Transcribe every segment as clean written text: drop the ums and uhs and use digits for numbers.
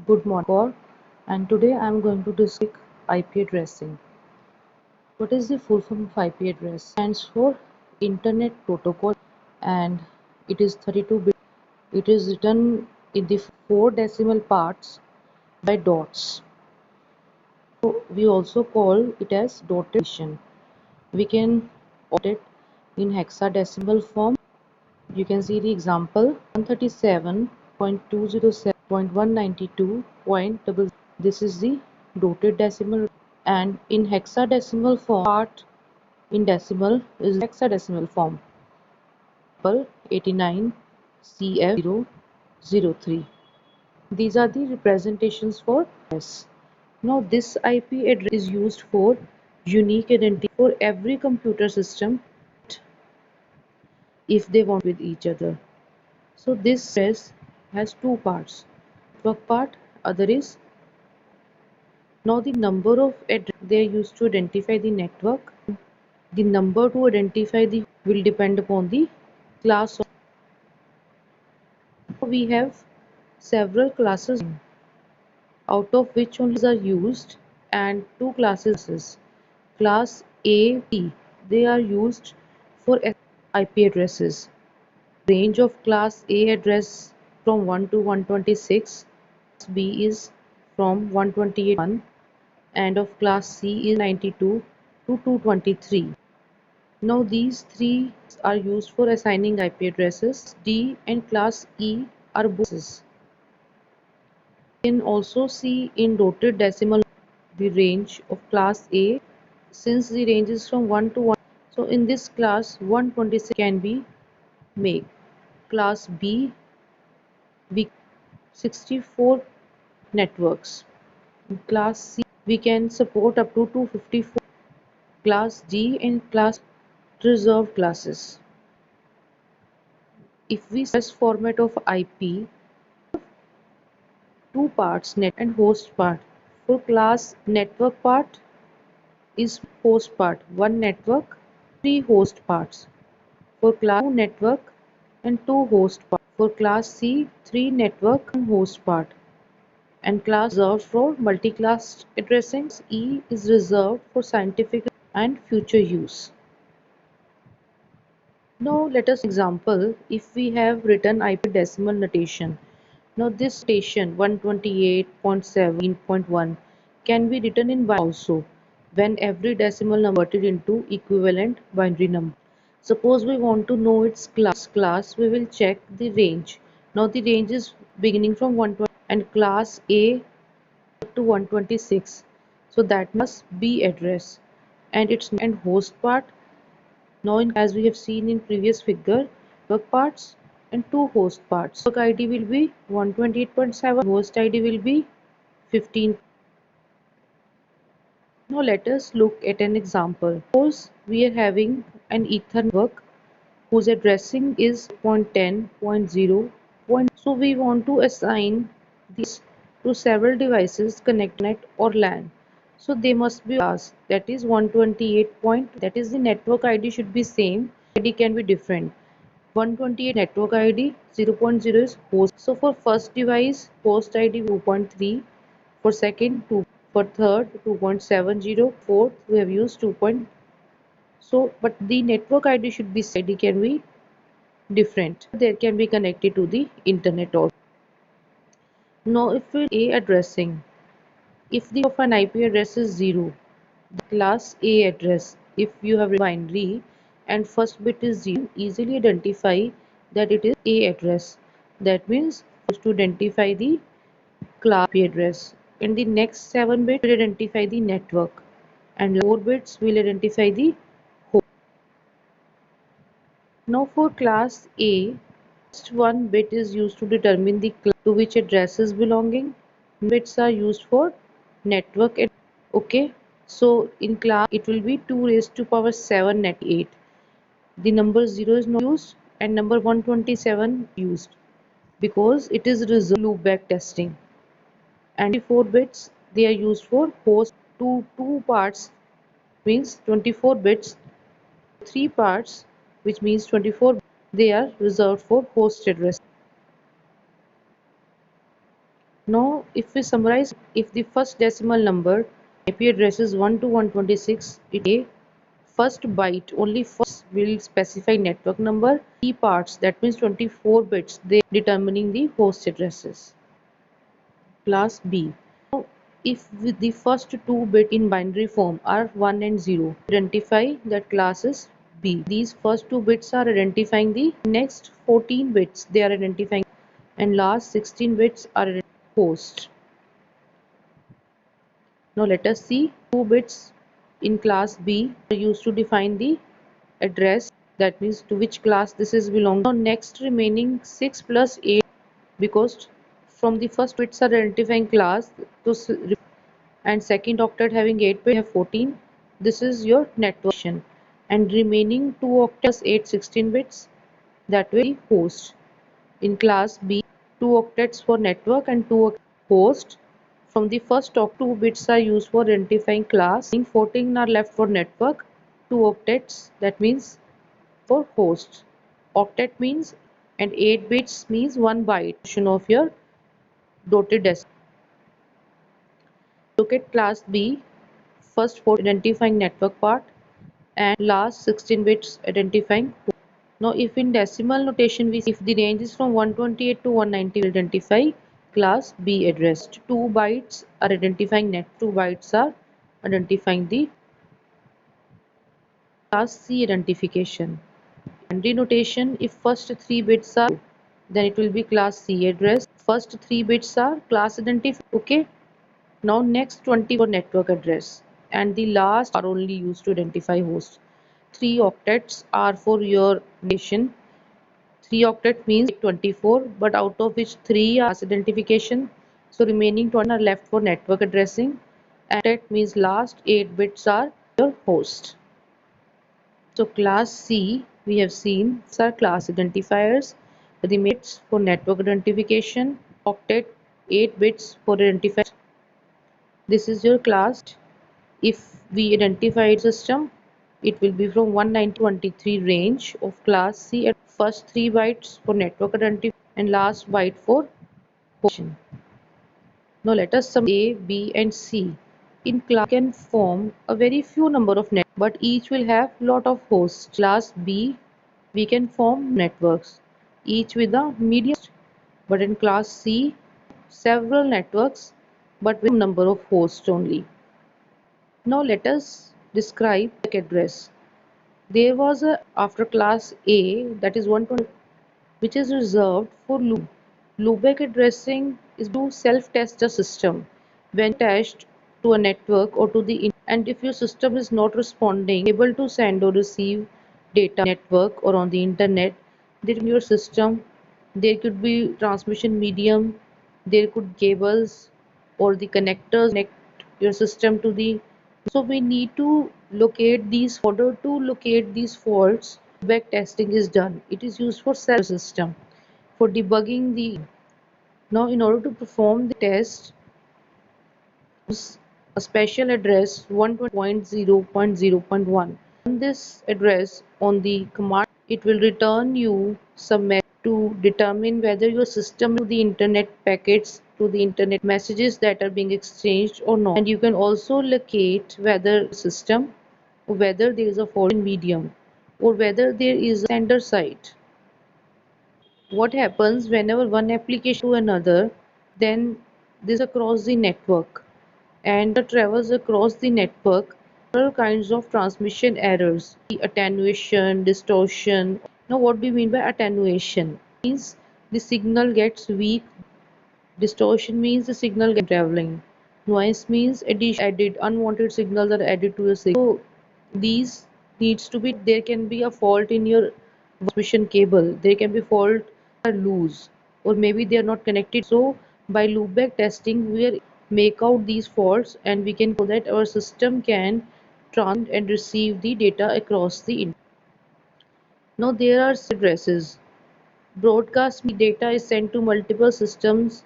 Good morning, all, and today I am going to discuss IP addressing. What is the full form of IP address? Stands for Internet Protocol, and it is 32-bit. It is written in the four decimal parts by dots. So we also call it as dotted addition. We can write it in hexadecimal form. You can see the example 137.207.192.00. This is the dotted decimal, and in hexadecimal form, part in decimal is hexadecimal form. 89 CF003. These are the representations for address. Now this IP address is used for unique identity for every computer system if they want with each other. So this address has two parts. Network part, other is now the number of address they are used to identify the network. The number to identify the will depend upon the class. We have several classes out of which only are used, and two classes. Class A, B, they are used for IP addresses. Range of class A address from 1 to 126, B is from 128 and of class C is 92 to 223. Now these three are used for assigning IP addresses. D and class E are both. You can also see in dotted decimal the range of class A, since the range is from 1 to 1. So in this class 126 can be made. Class B, we 64 networks. In class C we can support up to 254. Class D and class reserved classes. If we see this format of IP, two parts, net and host part. For class network part is host part, one network, three host parts. For class 2 network and two host parts. For class C, three network and host part. And class reserved for multi-class addressing. E is reserved for scientific and future use. Now let us example if we have written IP decimal notation. Now this notation 128.17.1 can be written in binary also when every decimal number is converted into equivalent binary number. Suppose we want to know its class, we will check the range. Now the range is beginning from 120 and class A to 126. So that must be address and its and host part. Now as we have seen in previous figure, network parts and two host parts. Network ID will be 128.7, host ID will be 15. Now let us look at an example. Suppose we are having an Ethernet network whose addressing is 0.10.0. So we want to assign this to several devices connected to net or LAN. So they must be class, that is 128. That is the network ID should be same. ID can be different. 128 network ID, 0.0 is host. So for first device, host ID 2.3, for second 2, for third 2.70, fourth we have used 2. So but the network ID should be ID can be different. They can be connected to the internet also. Now if we A addressing, if the of an IP address is 0, the class A address, if you have binary and first bit is 0, easily identify that it is A address. That means to identify the class IP address. In the next 7 bits will identify the network and 4 bits will identify the host. Now for class A, just one bit is used to determine the class to which address is belonging. Bits are used for network. Okay, so in class it will be 2 raised to power 7 net 8. The number 0 is not used and number 127 used because it is reserved loopback testing. And 4 bits they are used for host. Two parts means 24 bits, 3 parts which means 24, they are reserved for host address. Now, if we summarize, if the first decimal number IP address is 1 to 126, it first byte, only first will specify network number, key parts, that means 24 bits, they determining the host addresses. Class B. Now, if the first two bits in binary form are 1 and 0, identify that class is B. These first two bits are identifying the next 14 bits, they are identifying, and last 16 bits are host. Now let us see two bits in class B are used to define the address, that means to which class this is belong. Now next remaining 6 plus 8, because from the first bits are identifying class to and second octet having 8 bits, we have 14. This is your network, and remaining 2 octets 8 16 bits, that will be host. In class B, 2 octets for network and 2 host. From the first octet, 2 bits are used for identifying class, 14 are left for network, 2 octets, that means for host. Octet means, and 8 bits means 1 byte of your dotted decimal. Look at class B, first 4 identifying network part and last 16 bits identifying host. Now if in decimal notation we see if the range is from 128 to 190, we identify class B address. 2 bytes are identifying net, 2 bytes are identifying the class C identification. Binary notation, if first 3 bits are, then it will be class C address. First 3 bits are class identification. Okay. Now next 20 for network address, and the last are only used to identify host. 3 octets are for your nation. 3 octet means 24, but out of which 3 are class identification. So remaining 20 are left for network addressing. And octet means last 8 bits are your host. So class C, we have seen, these are class identifiers. The bits for network identification, octet 8 bits for identifier. This is your class. If we identify its system, it will be from 193 range of class C at first 3 bytes for network identification and last byte for host. Now let us sum A, B and C. In class can form a very few number of networks, but each will have lot of hosts. Class B, we can form networks, each with a medium host. But in class C, several networks, but with number of hosts only. Now let us describe the address. There was a after class A, that is 120, which is reserved for loop. Loopback addressing is to self-test a system. When attached to a network or to the and if your system is not responding, able to send or receive data network or on the internet, then in your system there could be transmission medium, there could cables or the connectors connect your system to the, so we need to locate these. In order to locate these faults, back testing is done. It is used for self system for debugging the. Now in order to perform the test, use a special address 120.0.0.1. On this address on the command, it will return you some message to determine whether your system to the internet packets to the internet messages that are being exchanged or not. And you can also locate whether system or whether there is a foreign medium or whether there is a sender site. What happens whenever one application to another, then this across the network and travels across the network, several kinds of transmission errors, attenuation, distortion. Now what do you mean by attenuation? Means the signal gets weak. Distortion means the signal gets traveling. Noise means added unwanted signals are added to the signal. So these needs to be, there can be a fault in your transmission cable. There can be fault are loose or maybe they are not connected. So by loopback testing, we are make out these faults and we can so that our system can transmit and receive the data across the internet. Now there are addresses. Broadcast data is sent to multiple systems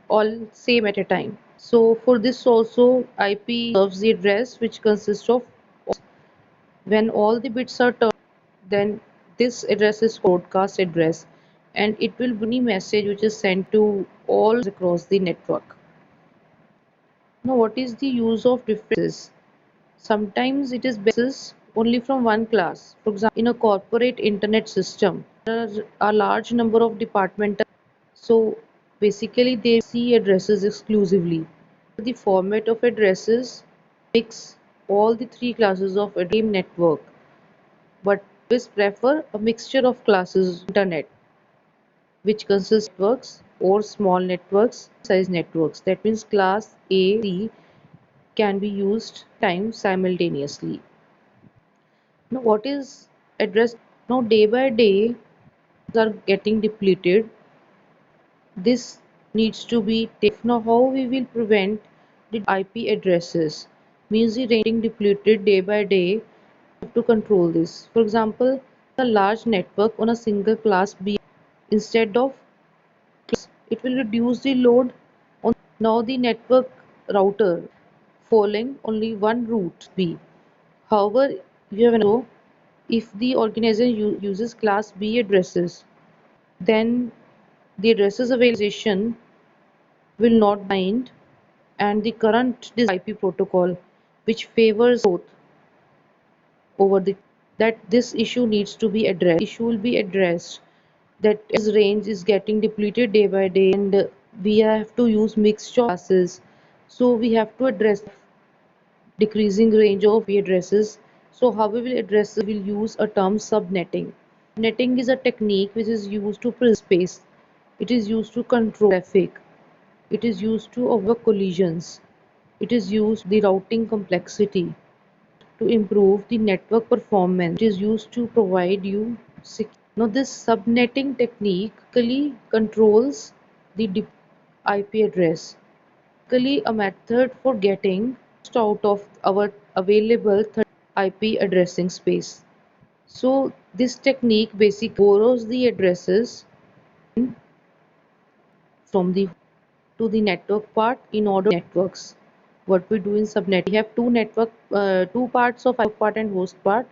all same at a time. So for this also IP serves the address which consists of, when all the bits are turned, then this address is broadcast address, and it will bring a message which is sent to all across the network. Now, what is the use of differences? Sometimes it is access only from one class. For example, in a corporate internet system, there are a large number of departmental. So basically, they see addresses exclusively. The format of addresses mix all the three classes of a same network, but always prefer a mixture of classes internet, which consists of networks or small networks, size networks. That means class A, C can be used time simultaneously. Now, what is address? Now, day by day, are getting depleted. This needs to be taken. Now, how we will prevent the IP addresses? Means the range getting depleted day by day. We have to control this. For example, a large network on a single class B instead of it will reduce the load on now the network router following only one route B. However, you have know if the organization uses class B addresses, then the addresses availabilization will not bind and the current IP protocol which favors both over the that this issue needs to be addressed. Issue will be addressed that as range is getting depleted day by day and we have to use mixed classes. So we have to address decreasing range of IP addresses. So how we will address this? We will use a term subnetting. Subnetting is a technique which is used to preserve space. It is used to control traffic. It is used to avoid collisions. It is used the routing complexity to improve the network performance. It is used to provide you security. Now this subnetting technique basically controls the IP address. Basically a method for getting most out of our available IP addressing space. So this technique basically borrows the addresses from the to the network part in order networks. What we do in subnet, we have two parts of IP part and host part.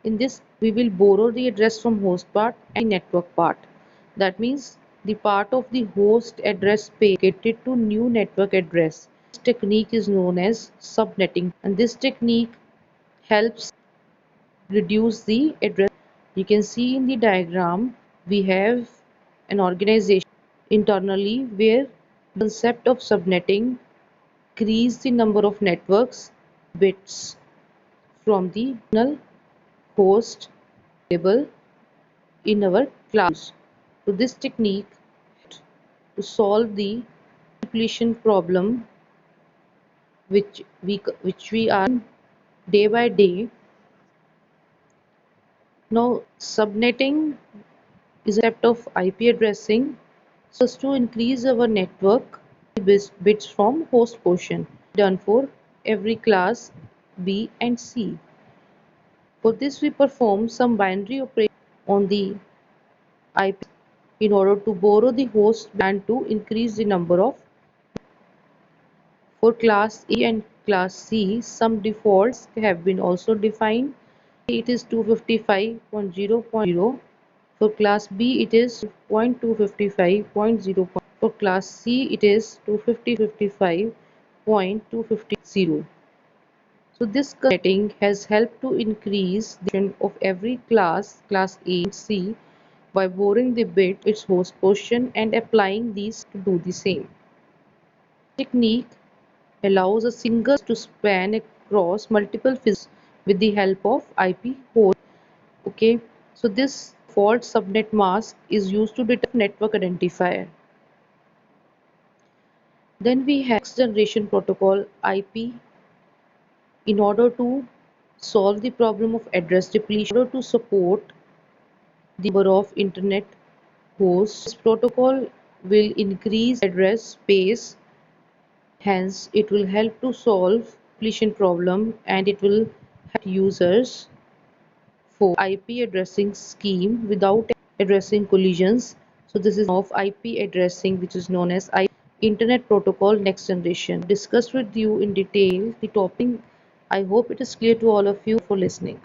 In this, we will borrow the address from host part and the network part. That means the part of the host address space allocated to new network address. This technique is known as subnetting, and this technique helps reduce the address. You can see in the diagram we have an organization internally where the concept of subnetting increase the number of networks bits from the original host available in our class. So this technique to solve the depletion problem which we are day by day. Now subnetting is a concept of IP addressing so as to increase our network bits from host portion done for every class B and C. For this we perform some binary operation on the IP in order to borrow the host and to increase the number of. For class A and class C, some defaults have been also defined. It is 255.0.0. For class B, it is 255.0. For class C, it is 255.250. So this setting has helped to increase the efficiency of every class A and C, by borrowing the bit its host portion and applying these to do the same. Technique allows a single to span across multiple physics with the help of IP host. Okay, so this default subnet mask is used to detect network identifier. Then we have next generation protocol IP in order to solve the problem of address depletion. In order to support the number of internet hosts, this protocol will increase address space. Hence, it will help to solve depletion problem and it will help users for IP addressing scheme without addressing collisions. So this is of IP addressing which is known as Internet Protocol Next Generation. Discussed with you in detail the topic. I hope it is clear to all of you for listening.